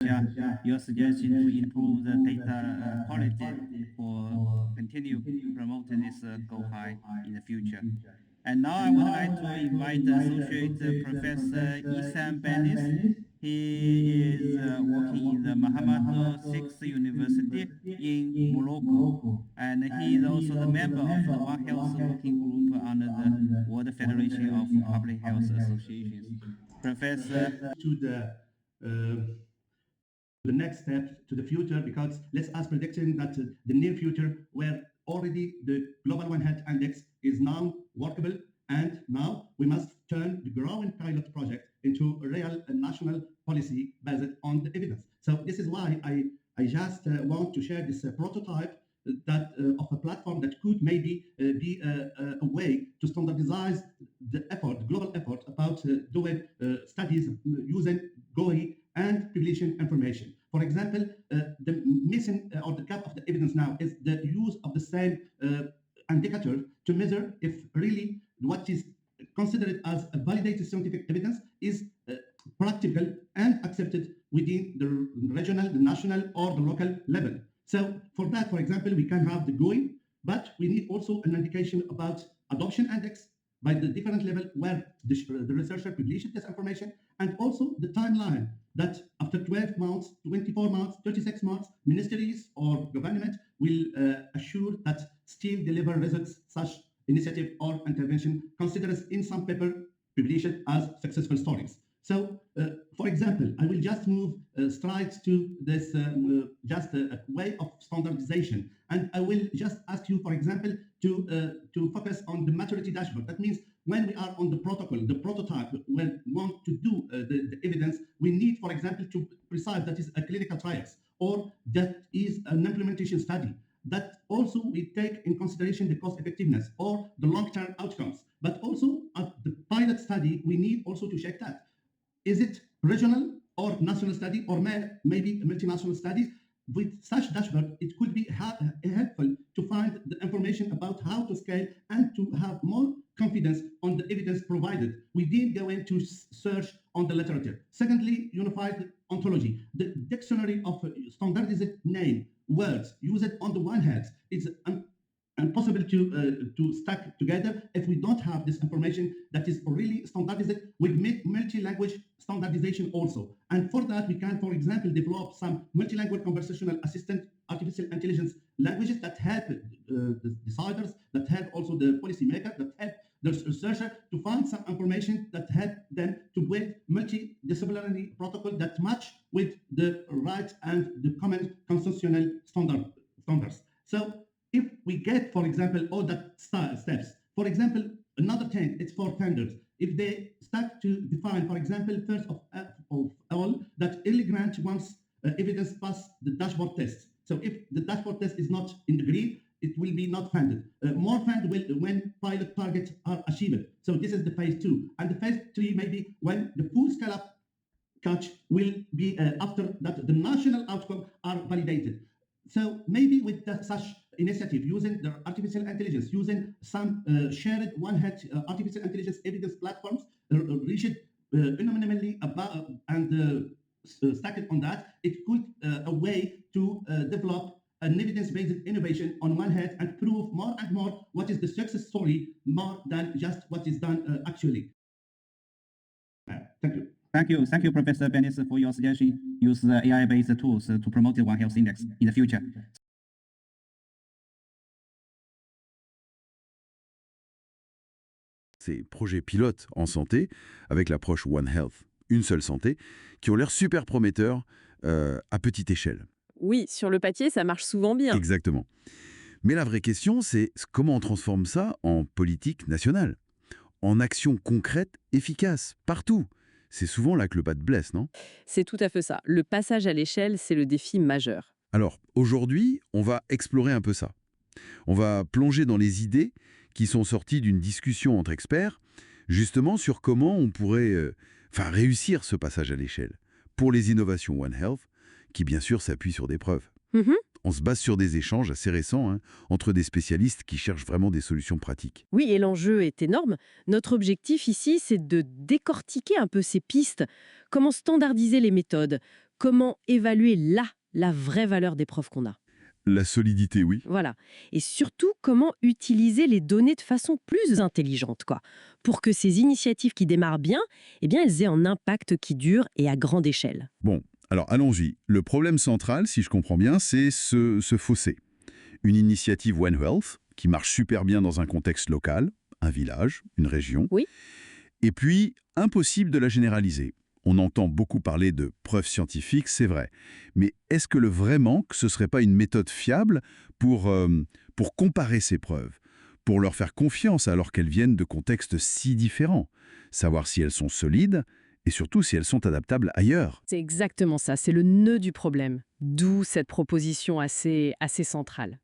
share your suggestion to improve the data quality for continue promote this go high in the future. And now I would like to invite Associate Professor Isam Benis. He is working in the Muhammad VI University in Morocco. And he is also the member of the One Health Working Group under the World Federation of Public Health Associations. Professor, to uh, the next step to the future, because let's ask prediction that the near future where already the global one health index is now workable, and now we must turn the growing pilot project into a real national policy based on the evidence. So this is why I just want to share this prototype that of a platform that could maybe be a way to standardize the effort, the global effort about doing studies using GOI and publication information. For example, the missing or the gap of the evidence now is the use of the same indicator to measure if really what is considered as a validated scientific evidence is practical and accepted within the regional, the national, or the local level. So for that, for example, we can have the GOI, but we need also an indication about adoption index by the different level where the researcher publishes this information, and also the timeline that after 12 months, 24 months, 36 months, ministries or government will assure that still deliver results such initiative or intervention considered in some paper published as successful stories. So, for example, I will just move straight to this just a way of standardization, and I will just ask you, for example, to focus on the maturity dashboard. That means when we are on the protocol, the prototype, when we want to do the evidence, we need, for example, to precise that is a clinical trials or that is an implementation study. That also we take in consideration the cost effectiveness or the long-term outcomes. But also at the pilot study, we need also to check that. Is it regional or national study or maybe multinational studies? With such dashboard, it could be helpful to find the information about how to scale and to have more confidence on the evidence provided. We did go into search on the literature. Secondly, unified ontology. The dictionary of standardized name, words used on the one hand is impossible to stack together if we don't have this information that is really standardized with multi-language standardization also. And for that, we can, for example, develop some multi-language conversational assistant artificial intelligence languages that help the deciders, that help also the policymaker, that help the researcher to find some information that help them to build multidisciplinary protocol that match with the right and the common constitutional standards. So if we get, for example, all that steps, for example, another thing, it's for vendors. If they start to define, for example, first of all, that early grant wants evidence pass the dashboard test. So if the dashboard test is not in the green, it will be not funded. More fund will when pilot targets are achieved. So this is the phase 2. And the phase 3 maybe when the full scale-up catch will be after that the national outcome are validated. So maybe with such initiative, using the artificial intelligence, using some shared one-head artificial intelligence evidence platforms, reached anonymity about and stacked on that, it could a way to develop an evidence-based innovation on one hand and prove more and more what is the success story more than just what is done actually. Thank you. Thank you, Professor Benis, for your suggestion. Use the AI-based tools to promote the One Health Index in the future. Ces projets pilotes en santé, avec l'approche One Health, une seule santé, qui ont l'air super prometteurs à petite échelle. Oui, sur le papier, ça marche souvent bien. Exactement. Mais la vraie question, c'est comment on transforme ça en politique nationale, en action concrète, efficace, partout. C'est souvent là que le bas blesse, non? C'est tout à fait ça. Le passage à l'échelle, c'est le défi majeur. Alors, aujourd'hui, on va explorer un peu ça. On va plonger dans les idées qui sont sorties d'une discussion entre experts, justement sur comment on pourrait réussir ce passage à l'échelle pour les innovations One Health, qui bien sûr s'appuient sur des preuves. On se base sur des échanges assez récents entre des spécialistes qui cherchent vraiment des solutions pratiques. Oui, et l'enjeu est énorme. Notre objectif ici, c'est de décortiquer un peu ces pistes. Comment standardiser les méthodes? Comment évaluer la vraie valeur des preuves qu'on a? La solidité, oui. Voilà. Et surtout, comment utiliser les données de façon plus intelligente, quoi, pour que ces initiatives qui démarrent bien, eh bien, elles aient un impact qui dure et à grande échelle. Bon, alors allons-y. Le problème central, si je comprends bien, c'est ce fossé. Une initiative One Health, qui marche super bien dans un contexte local, un village, une région. Oui. Et puis, impossible de la généraliser. On entend beaucoup parler de preuves scientifiques, c'est vrai. Mais est-ce que le vrai manque, ce ne serait pas une méthode fiable pour comparer ces preuves, pour leur faire confiance alors qu'elles viennent de contextes si différents, savoir si elles sont solides et surtout si elles sont adaptables ailleurs? C'est exactement ça, c'est le nœud du problème. D'où cette proposition assez centrale.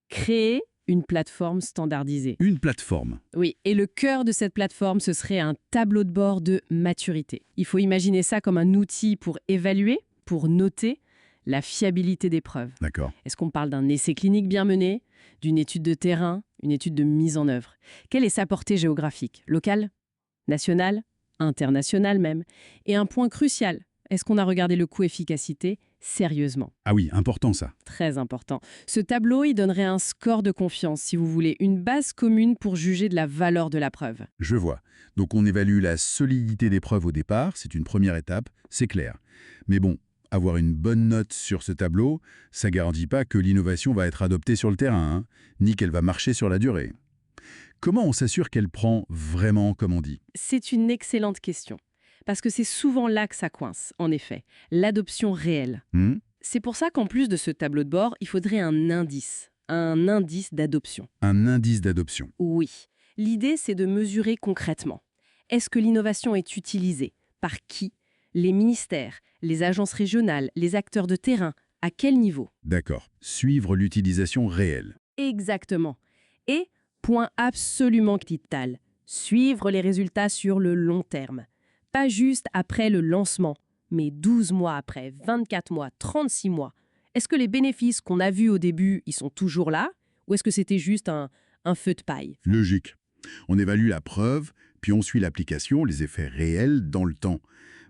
Créer une plateforme standardisée. Une plateforme. Oui, et le cœur de cette plateforme, ce serait un tableau de bord de maturité. Il faut imaginer ça comme un outil pour évaluer, pour noter la fiabilité des preuves. D'accord. Est-ce qu'on parle d'un essai clinique bien mené, d'une étude de terrain, une étude de mise en œuvre? Quelle est sa portée géographique? Locale? Nationale? Internationale même? Et un point crucial, est-ce qu'on a regardé le coût-efficacité sérieusement? Ah oui, important ça. Très important. Ce tableau, il donnerait un score de confiance, si vous voulez, une base commune pour juger de la valeur de la preuve. Je vois. Donc on évalue la solidité des preuves au départ, c'est une première étape, c'est clair. Mais bon, avoir une bonne note sur ce tableau, ça garantit pas que l'innovation va être adoptée sur le terrain, hein, ni qu'elle va marcher sur la durée. Comment on s'assure qu'elle prend vraiment, comme on dit? C'est une excellente question. Parce que c'est souvent là que ça coince, en effet, l'adoption réelle. C'est pour ça qu'en plus de ce tableau de bord, il faudrait un indice d'adoption. Un indice d'adoption. Oui. L'idée, c'est de mesurer concrètement. Est-ce que l'innovation est utilisée? Par qui? Les ministères, les agences régionales, les acteurs de terrain? À quel niveau? D'accord. Suivre l'utilisation réelle. Exactement. Et, point absolument capital, suivre les résultats sur le long terme. Pas juste après le lancement, mais 12 mois après, 24 mois, 36 mois. Est-ce que les bénéfices qu'on a vus au début, ils sont toujours là? Ou est-ce que c'était juste un feu de paille? Logique. On évalue la preuve, puis on suit l'application, les effets réels dans le temps.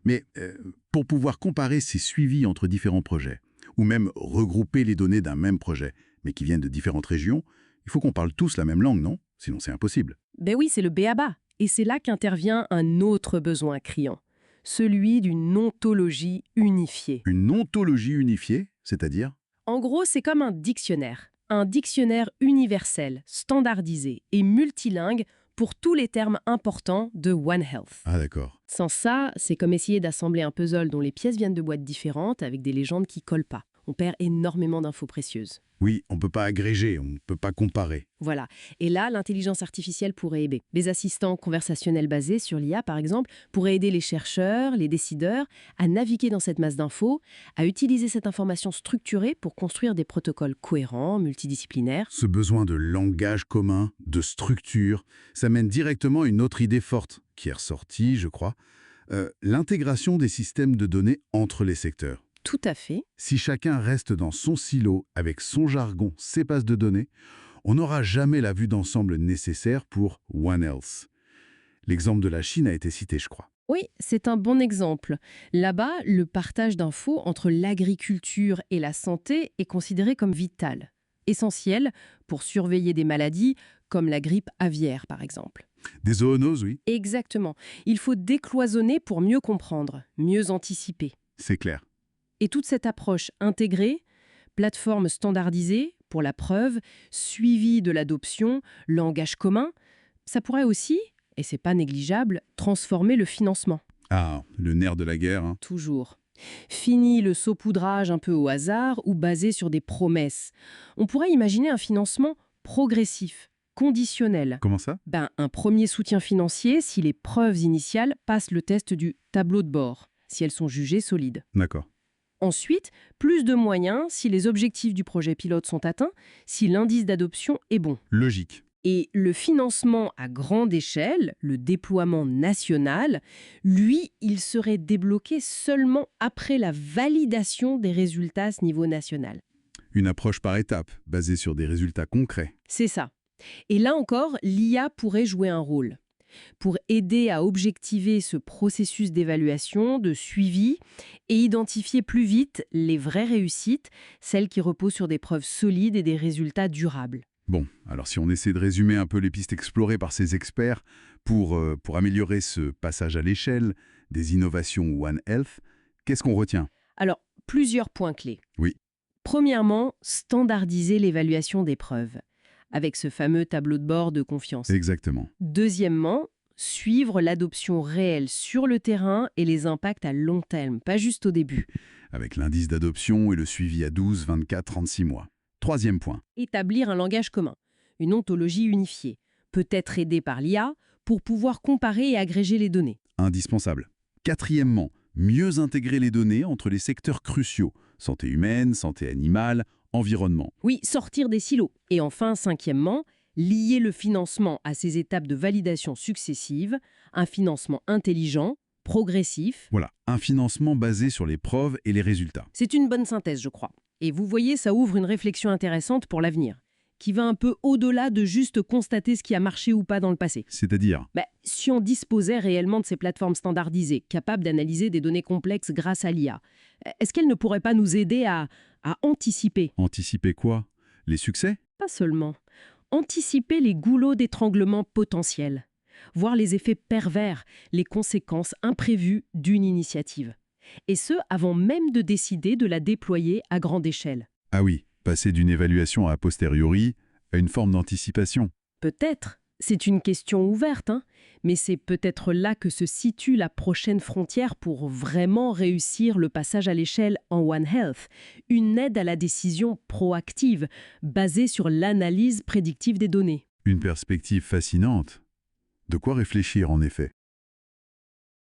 Mais pour pouvoir comparer ces suivis entre différents projets, ou même regrouper les données d'un même projet, mais qui viennent de différentes régions, il faut qu'on parle tous la même langue, non? Sinon c'est impossible. Ben oui, c'est le b.a.-ba. Et c'est là qu'intervient un autre besoin criant, celui d'une ontologie unifiée. Une ontologie unifiée, c'est-à-dire? En gros, c'est comme un dictionnaire universel, standardisé et multilingue pour tous les termes importants de One Health. Ah d'accord. Sans ça, c'est comme essayer d'assembler un puzzle dont les pièces viennent de boîtes différentes avec des légendes qui collent pas. On perd énormément d'infos précieuses. Oui, on ne peut pas agréger, on ne peut pas comparer. Voilà. Et là, l'intelligence artificielle pourrait aider. Les assistants conversationnels basés sur l'IA, par exemple, pourraient aider les chercheurs, les décideurs à naviguer dans cette masse d'infos, à utiliser cette information structurée pour construire des protocoles cohérents, multidisciplinaires. Ce besoin de langage commun, de structure, ça mène directement à une autre idée forte, qui est ressortie, je crois, l'intégration des systèmes de données entre les secteurs. Tout à fait. Si chacun reste dans son silo, avec son jargon, ses bases de données, on n'aura jamais la vue d'ensemble nécessaire pour One Health. L'exemple de la Chine a été cité, je crois. Oui, c'est un bon exemple. Là-bas, le partage d'infos entre l'agriculture et la santé est considéré comme vital, essentiel pour surveiller des maladies comme la grippe aviaire, par exemple. Des zoonoses, oui. Exactement. Il faut décloisonner pour mieux comprendre, mieux anticiper. C'est clair. Et toute cette approche intégrée, plateforme standardisée pour la preuve, suivi de l'adoption, langage commun, ça pourrait aussi, et c'est pas négligeable, transformer le financement. Ah, le nerf de la guerre. Hein. Toujours. Fini le saupoudrage un peu au hasard ou basé sur des promesses. On pourrait imaginer un financement progressif, conditionnel. Comment ça? Un premier soutien financier si les preuves initiales passent le test du tableau de bord, si elles sont jugées solides. D'accord. Ensuite, plus de moyens si les objectifs du projet pilote sont atteints, si l'indice d'adoption est bon. Logique. Et le financement à grande échelle, le déploiement national, lui, il serait débloqué seulement après la validation des résultats à ce niveau national. Une approche par étapes, basée sur des résultats concrets. C'est ça. Et là encore, l'IA pourrait jouer un rôle. pour aider à objectiver ce processus d'évaluation, de suivi et identifier plus vite les vraies réussites, celles qui reposent sur des preuves solides et des résultats durables. Bon, alors si on essaie de résumer un peu les pistes explorées par ces experts pour améliorer ce passage à l'échelle des innovations One Health, qu'est-ce qu'on retient? Alors, plusieurs points clés. Oui. Premièrement, standardiser l'évaluation des preuves, avec ce fameux tableau de bord de confiance. Exactement. Deuxièmement, suivre l'adoption réelle sur le terrain et les impacts à long terme, pas juste au début. Avec l'indice d'adoption et le suivi à 12, 24, 36 mois. Troisième point. Établir un langage commun, une ontologie unifiée, peut-être aidée par l'IA, pour pouvoir comparer et agréger les données. Indispensable. Quatrièmement, mieux intégrer les données entre les secteurs cruciaux. Santé humaine, santé animale, environnement. Oui, sortir des silos. Et enfin, cinquièmement, lier le financement à ces étapes de validation successives, un financement intelligent, progressif. Voilà, un financement basé sur les preuves et les résultats. C'est une bonne synthèse, je crois. Et vous voyez, ça ouvre une réflexion intéressante pour l'avenir, qui va un peu au-delà de juste constater ce qui a marché ou pas dans le passé. C'est-à-dire, Si on disposait réellement de ces plateformes standardisées, capables d'analyser des données complexes grâce à l'IA, est-ce qu'elles ne pourraient pas nous aider à anticiper? anticiper quoi? Les succès? Pas seulement. Anticiper les goulots d'étranglement potentiels. Voir les effets pervers, les conséquences imprévues d'une initiative. Et ce, avant même de décider de la déployer à grande échelle. Ah oui, passer d'une évaluation a posteriori à une forme d'anticipation. Peut-être. C'est une question ouverte, mais c'est peut-être là que se situe la prochaine frontière pour vraiment réussir le passage à l'échelle en One Health, une aide à la décision proactive, basée sur l'analyse prédictive des données. Une perspective fascinante. De quoi réfléchir en effet.